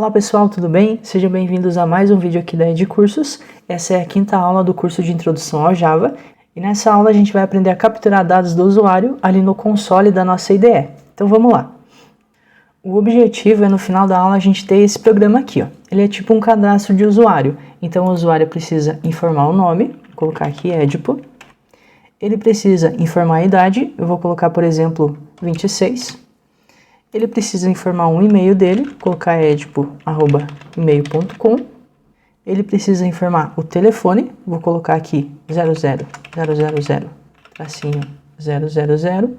Olá pessoal, tudo bem? Sejam bem-vindos a mais um vídeo aqui da Edcursos. Essa é a quinta aula do curso de Introdução ao Java. E nessa aula a gente vai aprender a capturar dados do usuário ali no console da nossa IDE. Então vamos lá. O objetivo é no final da aula a gente ter esse programa aqui, ó. Ele é tipo um cadastro de usuário. Então o usuário precisa informar o nome, vou colocar aqui Edipo. Ele precisa informar a idade, eu vou colocar, por exemplo, 26. Ele precisa informar um e-mail dele, vou colocar edipo@email.com. Ele precisa informar o telefone, vou colocar aqui 00000-000.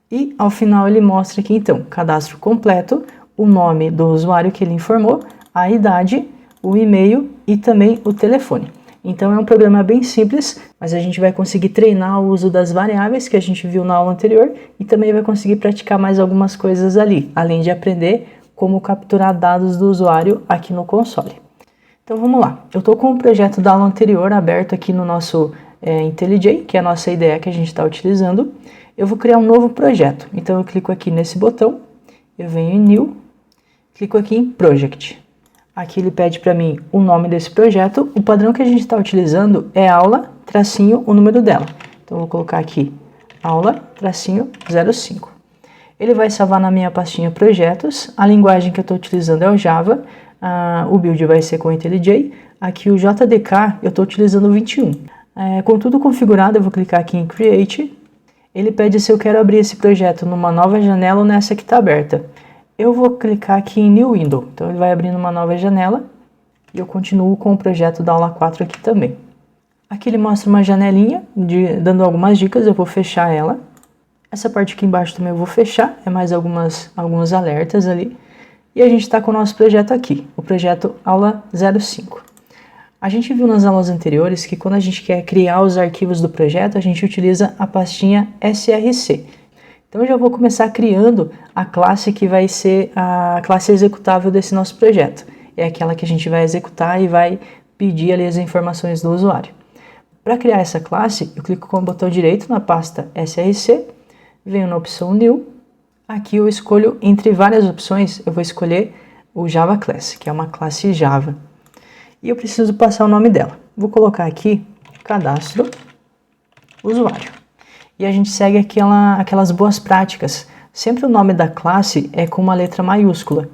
E ao final ele mostra aqui então, cadastro completo, o nome do usuário que ele informou, a idade, o e-mail e também o telefone. Então é um programa bem simples, mas a gente vai conseguir treinar o uso das variáveis que a gente viu na aula anterior e também vai conseguir praticar mais algumas coisas ali, além de aprender como capturar dados do usuário aqui no console. Então vamos lá, eu estou com o projeto da aula anterior aberto aqui no nosso IntelliJ, que é a nossa IDE que a gente está utilizando. Eu vou criar um novo projeto, então eu clico aqui nesse botão, eu venho em New, clico aqui em Project. Aqui ele pede para mim o nome desse projeto. O padrão que a gente está utilizando é aula, tracinho, o número dela. Então eu vou colocar aqui aula, tracinho, 05. Ele vai salvar na minha pastinha projetos. A linguagem que eu estou utilizando é o Java. O build vai ser com o IntelliJ. Aqui o JDK eu estou utilizando o 21. Com tudo configurado, eu vou clicar aqui em Create. Ele pede se eu quero abrir esse projeto numa nova janela ou nessa que está aberta. Eu vou clicar aqui em New Window, então ele vai abrindo uma nova janela e eu continuo com o projeto da aula 4 aqui também. Aqui ele mostra uma janelinha, dando algumas dicas, eu vou fechar ela. Essa parte aqui embaixo também eu vou fechar, é mais alguns alertas ali. E a gente está com o nosso projeto aqui, o projeto aula 05. A gente viu nas aulas anteriores que quando a gente quer criar os arquivos do projeto, a gente utiliza a pastinha src. Então eu já vou começar criando a classe que vai ser a classe executável desse nosso projeto. É aquela que a gente vai executar e vai pedir ali as informações do usuário. Para criar essa classe, eu clico com o botão direito na pasta src, venho na opção New. Aqui eu escolho entre várias opções, eu vou escolher o Java Class, que é uma classe Java. E eu preciso passar o nome dela. Vou colocar aqui cadastro usuário. E a gente segue aquelas boas práticas. Sempre o nome da classe é com uma letra maiúscula.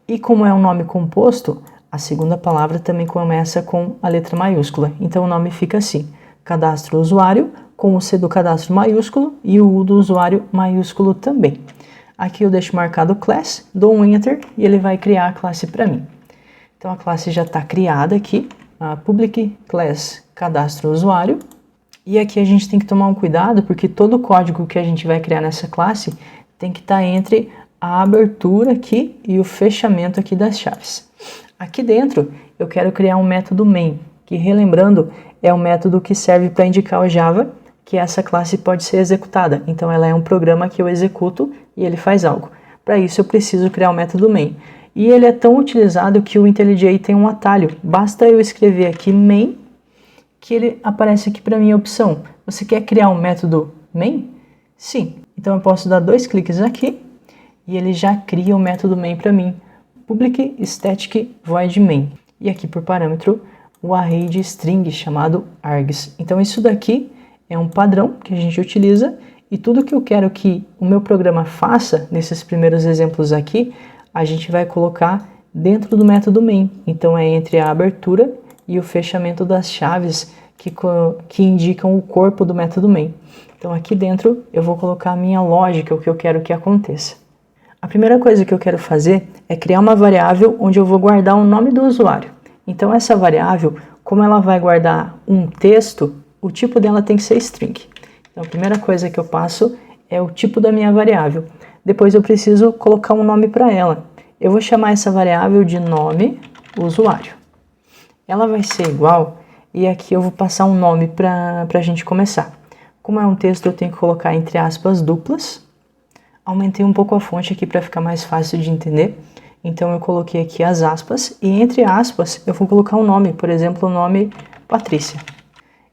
E como é um nome composto, a segunda palavra também começa com a letra maiúscula. Então o nome fica assim, cadastro usuário, com o C do cadastro maiúsculo e o U do usuário maiúsculo também. Aqui eu deixo marcado class, dou um Enter e ele vai criar a classe para mim. Então a classe já está criada aqui, a public class cadastro usuário. E aqui a gente tem que tomar um cuidado, porque todo o código que a gente vai criar nessa classe tem que estar entre a abertura aqui e o fechamento aqui das chaves. Aqui dentro eu quero criar um método main, que relembrando é um método que serve para indicar ao Java que essa classe pode ser executada. Então ela é um programa que eu executo e ele faz algo. Para isso eu preciso criar um método main. E ele é tão utilizado que o IntelliJ tem um atalho. Basta eu escrever aqui main, que ele aparece aqui para mim a opção. Você quer criar um método main? Sim. Então eu posso dar 2 cliques aqui e ele já cria o método main para mim. Public static void main. E aqui por parâmetro o array de string chamado args. Então isso daqui é um padrão que a gente utiliza e tudo que eu quero que o meu programa faça nesses primeiros exemplos aqui, a gente vai colocar dentro do método main. Então é entre a abertura e o fechamento das chaves que indicam o corpo do método main. Então aqui dentro eu vou colocar a minha lógica, o que eu quero que aconteça. A primeira coisa que eu quero fazer é criar uma variável onde eu vou guardar o nome do usuário. Então essa variável, como ela vai guardar um texto, o tipo dela tem que ser string. Então a primeira coisa que eu passo é o tipo da minha variável. Depois eu preciso colocar um nome para ela. Eu vou chamar essa variável de nome usuário. Ela vai ser igual, e aqui eu vou passar um nome para a gente começar. Como é um texto, eu tenho que colocar entre aspas duplas. Aumentei um pouco a fonte aqui para ficar mais fácil de entender. Então eu coloquei aqui as aspas, e entre aspas eu vou colocar um nome, por exemplo, o nome Patrícia.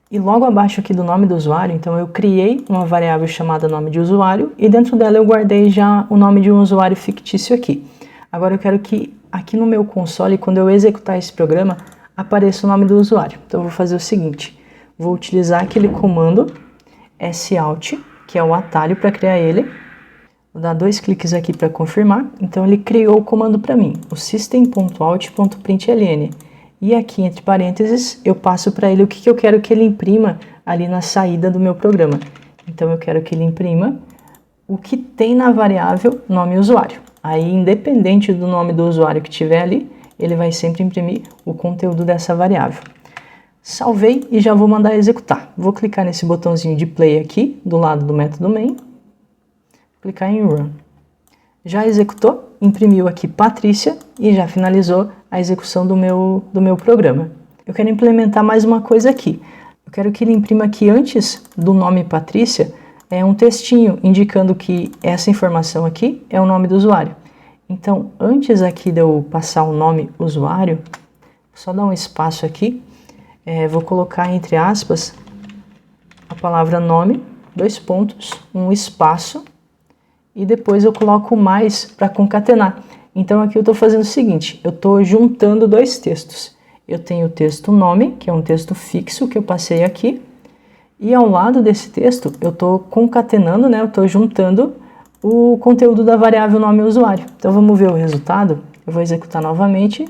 E logo abaixo aqui do nome do usuário, então eu criei uma variável chamada nome de usuário, e dentro dela eu guardei já o nome de um usuário fictício aqui. Agora eu quero que aqui no meu console, quando eu executar esse programa, apareça o nome do usuário. Então eu vou fazer o seguinte, vou utilizar aquele comando sout, que é o atalho para criar ele. Vou dar 2 cliques aqui para confirmar. Então ele criou o comando para mim, o system.out.println. E aqui entre parênteses eu passo para ele o que eu quero que ele imprima ali na saída do meu programa. Então eu quero que ele imprima o que tem na variável nome usuário. Aí, independente do nome do usuário que tiver ali, ele vai sempre imprimir o conteúdo dessa variável. Salvei e já vou mandar executar. Vou clicar nesse botãozinho de play aqui, do lado do método main. Clicar em run. Já executou, imprimiu aqui Patrícia e já finalizou a execução do meu programa. Eu quero implementar mais uma coisa aqui. Eu quero que ele imprima aqui antes do nome Patrícia, um textinho indicando que essa informação aqui é o nome do usuário. Então, antes aqui de eu passar o nome usuário, só dar um espaço aqui, vou colocar entre aspas a palavra nome, 2 pontos, um espaço, e depois eu coloco mais para concatenar. Então aqui eu estou fazendo o seguinte, eu estou juntando 2 textos. Eu tenho o texto nome, que é um texto fixo que eu passei aqui, e ao lado desse texto, eu estou concatenando, eu estou juntando o conteúdo da variável nome usuário. Então vamos ver o resultado. Eu vou executar novamente.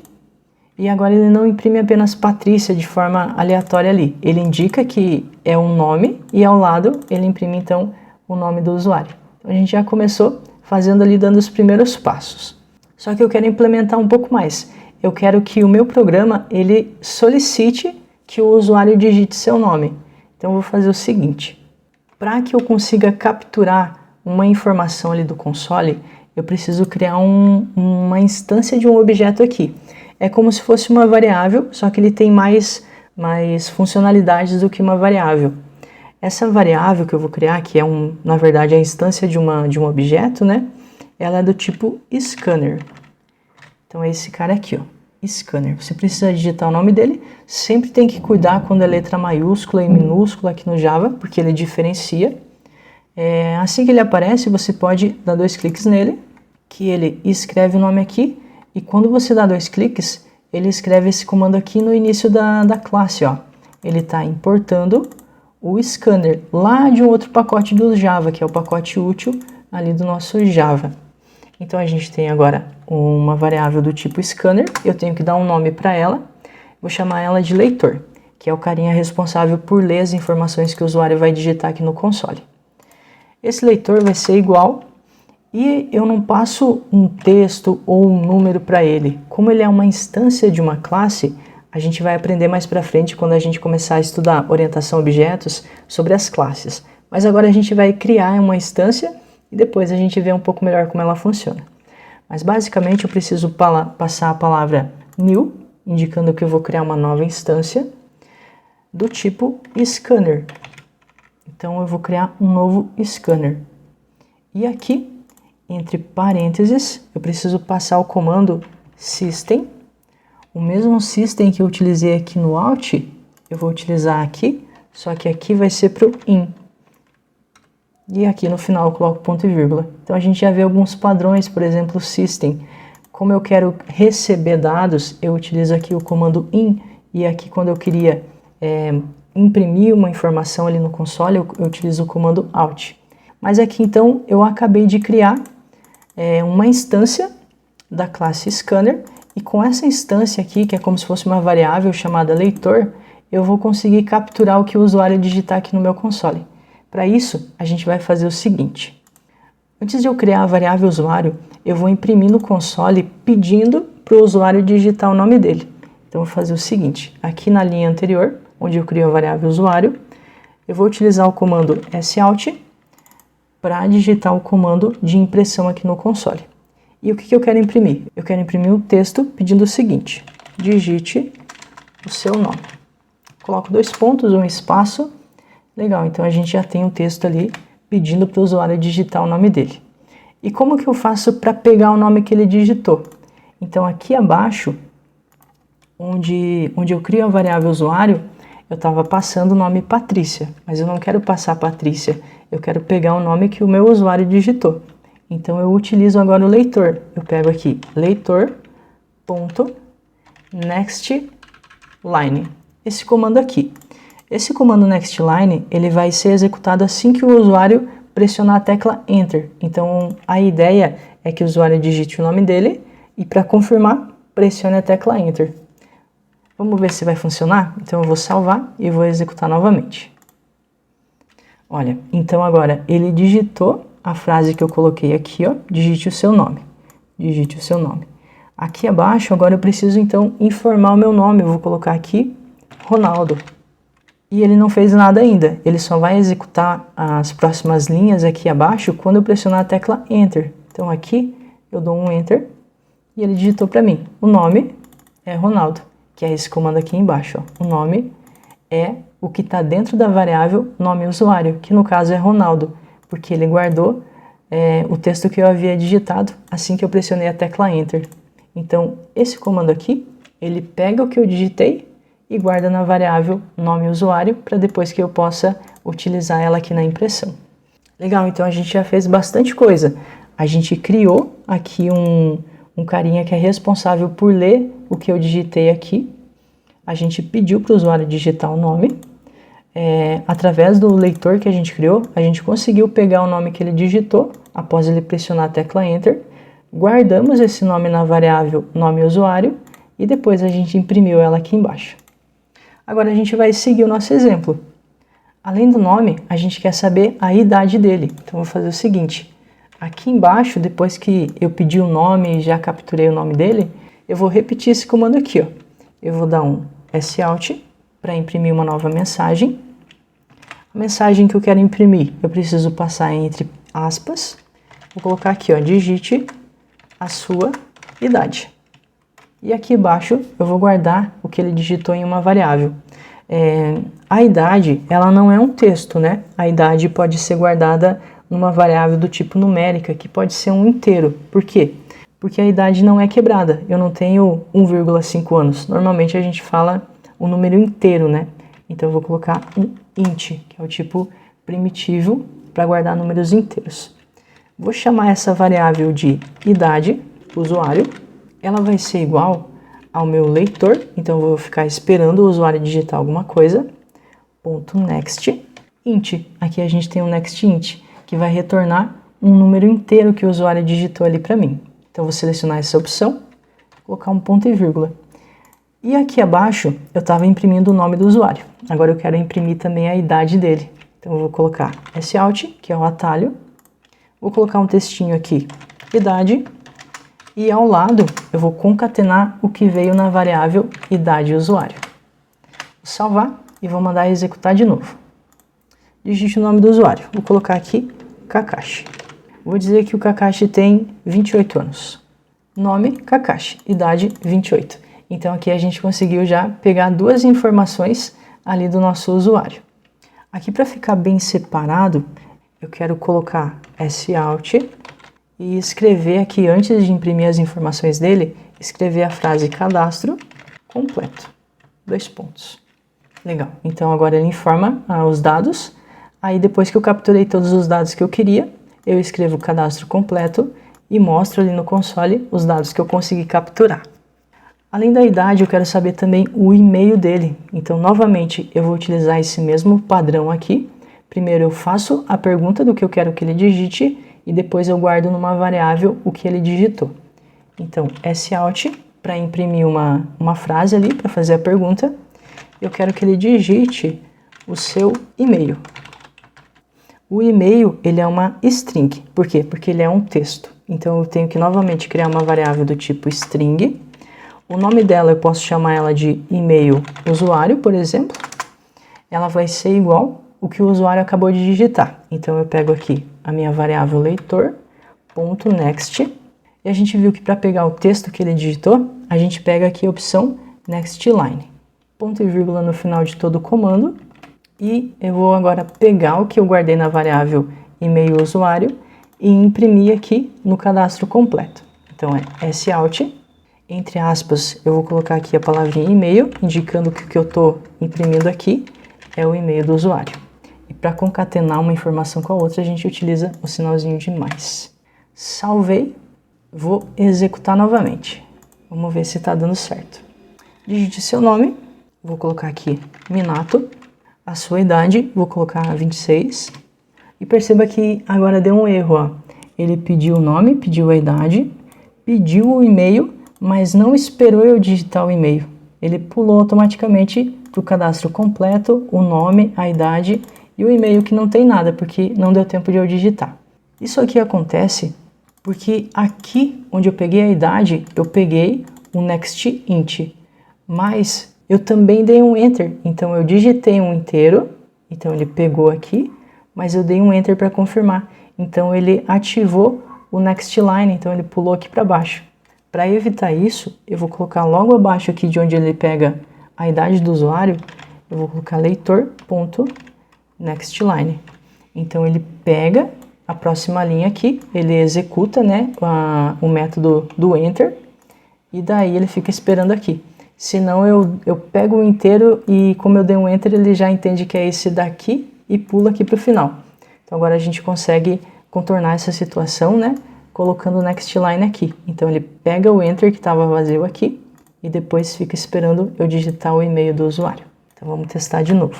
E agora ele não imprime apenas Patrícia de forma aleatória ali. Ele indica que é um nome e ao lado ele imprime então o nome do usuário. Então a gente já começou fazendo ali, dando os primeiros passos. Só que eu quero implementar um pouco mais. Eu quero que o meu programa ele solicite que o usuário digite seu nome. Então eu vou fazer o seguinte, para que eu consiga capturar uma informação ali do console, eu preciso criar uma instância de um objeto aqui. É como se fosse uma variável, só que ele tem mais funcionalidades do que uma variável. Essa variável que eu vou criar, que é na verdade a instância de um objeto, ela é do tipo scanner. Então é esse cara aqui, ó. Scanner. Você precisa digitar o nome dele, sempre tem que cuidar quando é letra maiúscula e minúscula aqui no Java, porque ele diferencia. Assim que ele aparece, você pode dar 2 cliques nele, que ele escreve o nome aqui, e quando você dá 2 cliques, ele escreve esse comando aqui no início da classe, ó. Ele está importando o scanner lá de um outro pacote do Java, que é o pacote útil ali do nosso Java. Então a gente tem agora uma variável do tipo scanner, eu tenho que dar um nome para ela, vou chamar ela de leitor, que é o carinha responsável por ler as informações que o usuário vai digitar aqui no console. Esse leitor vai ser igual e eu não passo um texto ou um número para ele. Como ele é uma instância de uma classe, a gente vai aprender mais para frente quando a gente começar a estudar orientação a objetos sobre as classes. Mas agora a gente vai criar uma instância e depois a gente vê um pouco melhor como ela funciona. Mas basicamente eu preciso passar a palavra new, indicando que eu vou criar uma nova instância do tipo scanner. Então eu vou criar um novo scanner. E aqui, entre parênteses, eu preciso passar o comando system. O mesmo system que eu utilizei aqui no out, eu vou utilizar aqui, só que aqui vai ser para o in. E aqui no final eu coloco ponto e vírgula. Então a gente já vê alguns padrões, por exemplo, system. Como eu quero receber dados, eu utilizo aqui o comando in, e aqui quando eu queria imprimir uma informação ali no console, eu utilizo o comando out. Mas aqui então eu acabei de criar uma instância da classe scanner, e com essa instância aqui, que é como se fosse uma variável chamada leitor, eu vou conseguir capturar o que o usuário digitar aqui no meu console. Para isso, a gente vai fazer o seguinte. Antes de eu criar a variável usuário, eu vou imprimir no console pedindo para o usuário digitar o nome dele. Então, eu vou fazer o seguinte. Aqui na linha anterior, onde eu crio a variável usuário, eu vou utilizar o comando sout para digitar o comando de impressão aqui no console. E o que eu quero imprimir? Eu quero imprimir um texto pedindo o seguinte. Digite o seu nome. Coloco 2 pontos, um espaço. Legal, então a gente já tem um texto ali pedindo para o usuário digitar o nome dele. E como que eu faço para pegar o nome que ele digitou? Então aqui abaixo, onde eu crio a variável usuário, eu estava passando o nome Patrícia, mas eu não quero passar Patrícia, eu quero pegar o nome que o meu usuário digitou. Então eu utilizo agora o leitor. Eu pego aqui leitor, ponto next line. Esse comando aqui. Esse comando next line, ele vai ser executado assim que o usuário pressionar a tecla Enter. Então, a ideia é que o usuário digite o nome dele e para confirmar, pressione a tecla Enter. Vamos ver se vai funcionar? Então, eu vou salvar e vou executar novamente. Olha, então agora ele digitou a frase que eu coloquei aqui, ó, digite o seu nome. Digite o seu nome. Aqui abaixo, agora eu preciso então informar o meu nome. Eu vou colocar aqui Ronaldo. E ele não fez nada ainda. Ele só vai executar as próximas linhas aqui abaixo quando eu pressionar a tecla Enter. Então aqui eu dou um Enter e ele digitou para mim. O nome é Ronaldo, que é esse comando aqui embaixo, ó. O nome é o que está dentro da variável nome usuário, que no caso é Ronaldo, porque ele guardou o texto que eu havia digitado assim que eu pressionei a tecla Enter. Então, esse comando aqui, ele pega o que eu digitei e guarda na variável nome usuário para depois que eu possa utilizar ela aqui na impressão. Legal, então a gente já fez bastante coisa. A gente criou aqui um carinha que é responsável por ler o que eu digitei aqui. A gente pediu para o usuário digitar o nome. Através do leitor que a gente criou, a gente conseguiu pegar o nome que ele digitou após ele pressionar a tecla Enter. Guardamos esse nome na variável nome usuário e depois a gente imprimiu ela aqui embaixo. Agora a gente vai seguir o nosso exemplo. Além do nome, a gente quer saber a idade dele. Então eu vou fazer o seguinte. Aqui embaixo, depois que eu pedi o nome e já capturei o nome dele, eu vou repetir esse comando aqui, ó. Eu vou dar um SOut para imprimir uma nova mensagem. A mensagem que eu quero imprimir, eu preciso passar entre aspas. Vou colocar aqui, ó, digite a sua idade. E aqui embaixo eu vou guardar o que ele digitou em uma variável. A idade, ela não é um texto, né? A idade pode ser guardada numa variável do tipo numérica, que pode ser um inteiro. Por quê? Porque a idade não é quebrada. Eu não tenho 1,5 anos. Normalmente a gente fala o número inteiro, né? Então eu vou colocar um int, que é o tipo primitivo para guardar números inteiros. Vou chamar essa variável de idade, usuário. Ela vai ser igual ao meu leitor, então eu vou ficar esperando o usuário digitar alguma coisa. .next int. Aqui a gente tem um next int, que vai retornar um número inteiro que o usuário digitou ali para mim. Então eu vou selecionar essa opção, colocar um ponto e vírgula. E aqui abaixo eu estava imprimindo o nome do usuário. Agora eu quero imprimir também a idade dele. Então eu vou colocar SOut, que é o atalho. Vou colocar um textinho aqui, idade. E ao lado eu vou concatenar o que veio na variável idade usuário. Vou salvar e vou mandar executar de novo. Digite o nome do usuário. Vou colocar aqui Kakashi. Vou dizer que o Kakashi tem 28 anos. Nome Kakashi, idade 28. Então aqui a gente conseguiu já pegar duas informações ali do nosso usuário. Aqui para ficar bem separado, eu quero colocar SOut e escrever aqui, antes de imprimir as informações dele, escrever a frase cadastro completo. 2 pontos. Legal. Então agora ele informa os dados. Aí depois que eu capturei todos os dados que eu queria, eu escrevo o cadastro completo e mostro ali no console os dados que eu consegui capturar. Além da idade, eu quero saber também o e-mail dele. Então, novamente, eu vou utilizar esse mesmo padrão aqui. Primeiro eu faço a pergunta do que eu quero que ele digite e depois eu guardo numa variável o que ele digitou. Então, SOut, para imprimir uma frase ali, para fazer a pergunta, eu quero que ele digite o seu e-mail. O e-mail, ele é uma string. Por quê? Porque ele é um texto. Então, eu tenho que novamente criar uma variável do tipo string. O nome dela, eu posso chamar ela de e-mail usuário, por exemplo. Ela vai ser igual o que o usuário acabou de digitar. Então, eu pego aqui a minha variável leitor.next. E a gente viu que para pegar o texto que ele digitou, a gente pega aqui a opção next line. Ponto e vírgula no final de todo o comando. E eu vou agora pegar o que eu guardei na variável e-mail usuário e imprimir aqui no cadastro completo. Então é SOut, entre aspas, eu vou colocar aqui a palavrinha e-mail, indicando que o que eu estou imprimindo aqui é o e-mail do usuário. E para concatenar uma informação com a outra, a gente utiliza o sinalzinho de mais. Salvei, vou executar novamente. Vamos ver se está dando certo. Digite seu nome, vou colocar aqui Minato, a sua idade, vou colocar 26. E perceba que agora deu um erro, ó. Ele pediu o nome, pediu a idade, pediu o e-mail, mas não esperou eu digitar o e-mail. Ele pulou automaticamente para o cadastro completo, o nome, a idade e o e-mail que não tem nada, porque não deu tempo de eu digitar. Isso aqui acontece porque aqui onde eu peguei a idade, eu peguei um next int, mas eu também dei um enter, então eu digitei um inteiro, então ele pegou aqui, mas eu dei um enter para confirmar, então ele ativou o next line, então ele pulou aqui para baixo. Para evitar isso, eu vou colocar logo abaixo aqui de onde ele pega a idade do usuário, eu vou colocar leitor.nextLine. Então ele pega a próxima linha aqui, ele executa, né, o método do enter, e daí ele fica esperando aqui. Senão eu pego o inteiro e como eu dei um enter, ele já entende que é esse daqui e pula aqui para o final. Então agora a gente consegue contornar essa situação, né, colocando o next line aqui. Então ele pega o enter que estava vazio aqui e depois fica esperando eu digitar o e-mail do usuário. Então vamos testar de novo.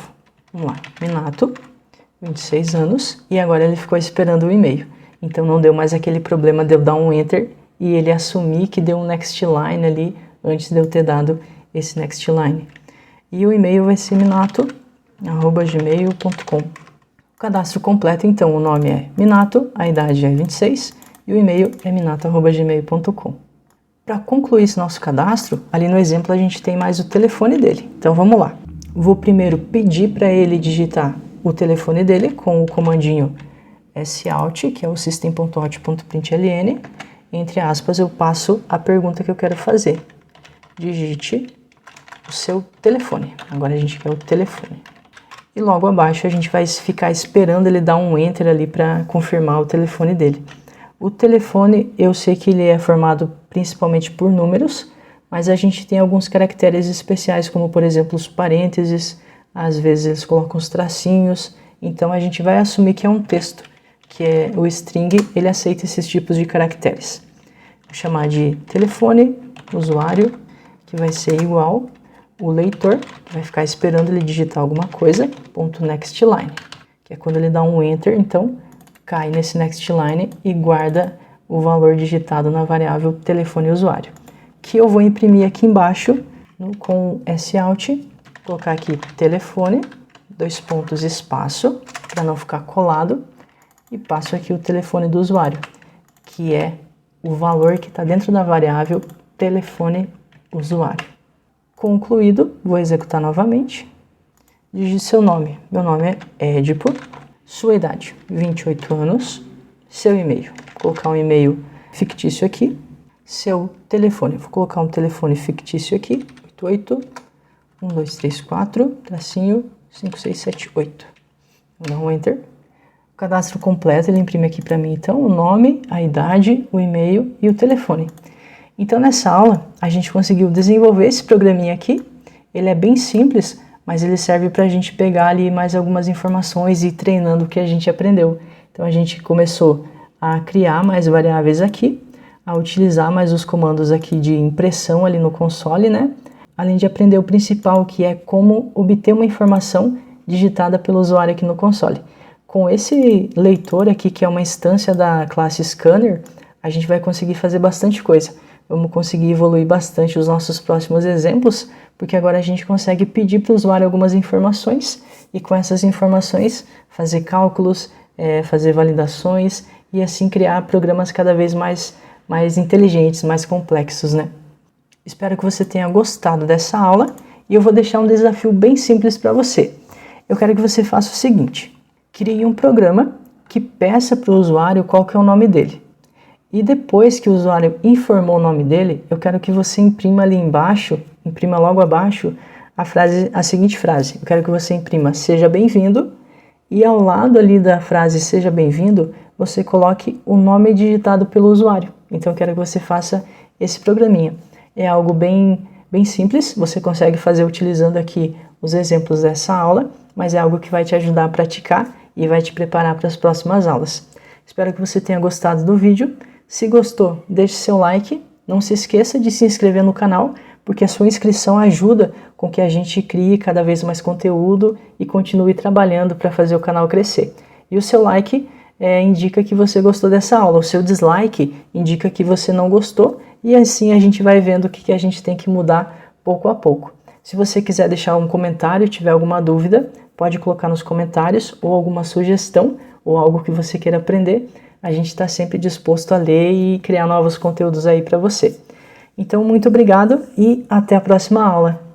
Vamos lá, Minato, 26 anos, e agora ele ficou esperando o e-mail. Então não deu mais aquele problema de eu dar um enter e ele assumir que deu um next line ali antes de eu ter dado esse next line. E o e-mail vai ser minato@gmail.com. O cadastro completo, então, o nome é Minato, a idade é 26 e o e-mail é minato@gmail.com. Para concluir esse nosso cadastro, ali no exemplo a gente tem mais o telefone dele. Então vamos lá. Vou primeiro pedir para ele digitar o telefone dele com o comandinho sout, que é o system.out.println. Entre aspas, eu passo a pergunta que eu quero fazer. Digite o seu telefone. Agora a gente quer o telefone. E logo abaixo a gente vai ficar esperando ele dar um enter ali para confirmar o telefone dele. O telefone, eu sei que ele é formado principalmente por números, mas a gente tem alguns caracteres especiais, como por exemplo os parênteses, às vezes eles colocam os tracinhos, então a gente vai assumir que é um texto, que é o string, ele aceita esses tipos de caracteres. Vou chamar de telefone, usuário, que vai ser igual o leitor, que vai ficar esperando ele digitar alguma coisa, .nextLine, que é quando ele dá um enter, então cai nesse next line e guarda o valor digitado na variável telefone usuário, que eu vou imprimir aqui embaixo com sout, colocar aqui telefone, espaço, para não ficar colado, e passo aqui o telefone do usuário, que é o valor que está dentro da variável telefone usuário. Concluído, vou executar novamente. Digite seu nome. Meu nome é Edipo. Sua idade, 28 anos. Seu e-mail. Vou colocar um e-mail fictício aqui. Seu telefone. Vou colocar um telefone fictício aqui. 88 1234 tracinho 5678. Vou dar um enter. O cadastro completo ele imprime aqui para mim então o nome, a idade, o e-mail e o telefone. Então nessa aula a gente conseguiu desenvolver esse programinha aqui. Ele é bem simples, mas ele serve para a gente pegar ali mais algumas informações e ir treinando o que a gente aprendeu. Então a gente começou a criar mais variáveis aqui, a utilizar mais os comandos aqui de impressão ali no console, né? Além de aprender o principal, que é como obter uma informação digitada pelo usuário aqui no console. Com esse leitor aqui, que é uma instância da classe Scanner, a gente vai conseguir fazer bastante coisa. Vamos conseguir evoluir bastante os nossos próximos exemplos, porque agora a gente consegue pedir para o usuário algumas informações e com essas informações fazer cálculos, fazer validações e assim criar programas cada vez mais inteligentes, mais complexos, né? Espero que você tenha gostado dessa aula e eu vou deixar um desafio bem simples para você. Eu quero que você faça o seguinte: crie um programa que peça para o usuário qual que é o nome dele. E depois que o usuário informou o nome dele, eu quero que você imprima ali embaixo, imprima logo abaixo a seguinte frase. Eu quero que você imprima seja bem-vindo e ao lado ali da frase seja bem-vindo, você coloque o nome digitado pelo usuário. Então eu quero que você faça esse programinha. É algo bem simples, você consegue fazer utilizando aqui os exemplos dessa aula, mas é algo que vai te ajudar a praticar e vai te preparar para as próximas aulas. Espero que você tenha gostado do vídeo. Se gostou, deixe seu like Não se esqueça de se inscrever no canal, porque a sua inscrição ajuda com que a gente crie cada vez mais conteúdo e continue trabalhando para fazer o canal crescer. E o seu like indica que você gostou dessa aula, o seu dislike indica que você não gostou, e assim a gente vai vendo o que a gente tem que mudar pouco a pouco. Se você quiser deixar um comentário, tiver alguma dúvida, pode colocar nos comentários, ou alguma sugestão, ou algo que você queira aprender. A gente está sempre disposto a ler e criar novos conteúdos aí para você. Então, muito obrigado e até a próxima aula.